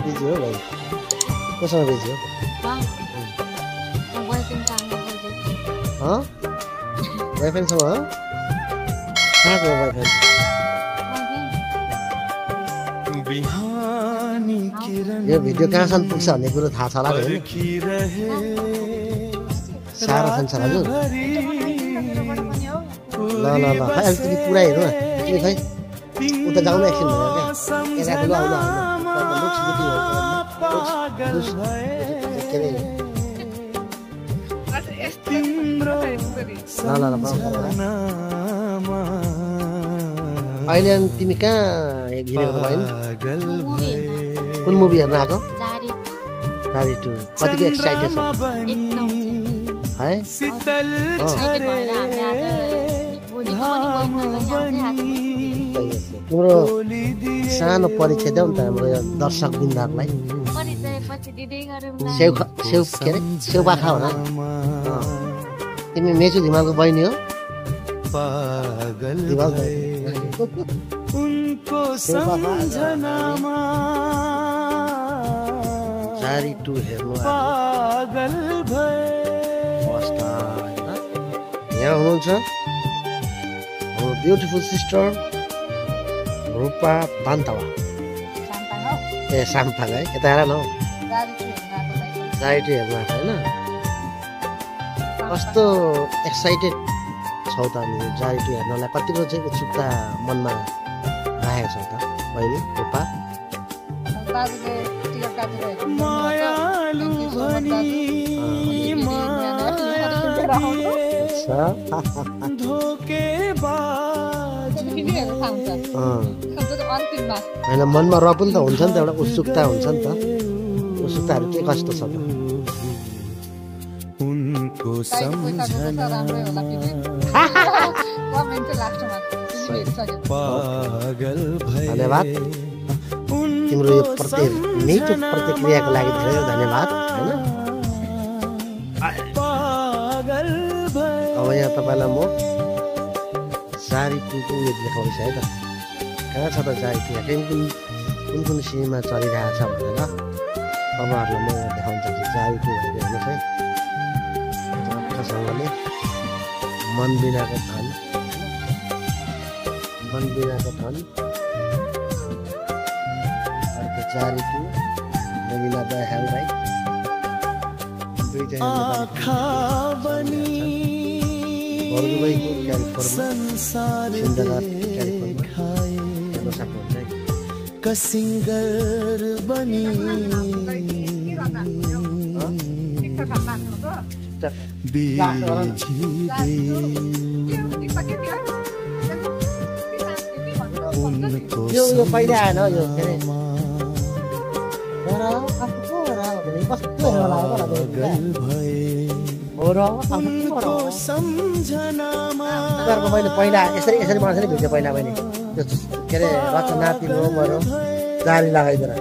busy हो भाइ कोसँग बिजी हो बोयफ्रेन्डसँग हो कहाँको बोयफ्रेन्ड यो भिडियो कहाँसम्म पुग्छ भन्ने कुरो थाहा छ होला होइन साह्रो छ हजुर ल ल ल खै अलिकति पुरा हेरौँ न खै उता जाउँ न एकछिन भनेर क्या यता अहिले तिमी कहाँ घिरेको होइन कुन मुभी हेर्न आएको जारी 2 कतिको एक्साइटेड छ है तिम्रो सानो परिचय देऊ न त हाम्रो यो दर्शक बिन्दुहरूलाई सेउ के अरे सेउपाखा हो न तिमी मेचु धिमालको बहिनी हो जारी 2 हेर्नु यहाँ हुनुहुन्छ हाम्रो ब्युटिफुल सिस्टर रूपा बान्तवा ए साम्पाङ है यता हेर न जारी 2 हेर्नु आएको होइन कस्तो एक्साइटेड छौ त हामी जारी 2 हेर्नलाई कतिको चाहिँ उत्सुकता मनमा राखेको छौ त बहिनी रूपा होइन मनमा र पनि त हुन्छ नि त एउटा उत्सुकता हुन्छ नि त उत्सुकताहरू के कस्तो छ त धन्यवाद तिम्रो यो मिठो प्रतिक्रियाको लागि धेरै धन्यवाद होइन अब यहाँ तपाईँलाई म जारी 2 को उयो देखाउँदैछ है त कहाँ छ त जारी 2 कुन सिनेमा चलिरहेको छ भनेर तपाईँहरूलाई म यहाँ देखाउन चाहन्छु जारी 2 भनेर हेर्नुहोस् है राम्रोसँगले मन बिनाको धन अर्को जारी 2 नवीना बहाल राई दुईजना बर्दुबईको कसिंगर बनी यो पहिला आएन यो मैले पहिला यसरी बनाएको भिडियो पहिला मैले के अरे रचना तिम्रो जारी लगाइदिएर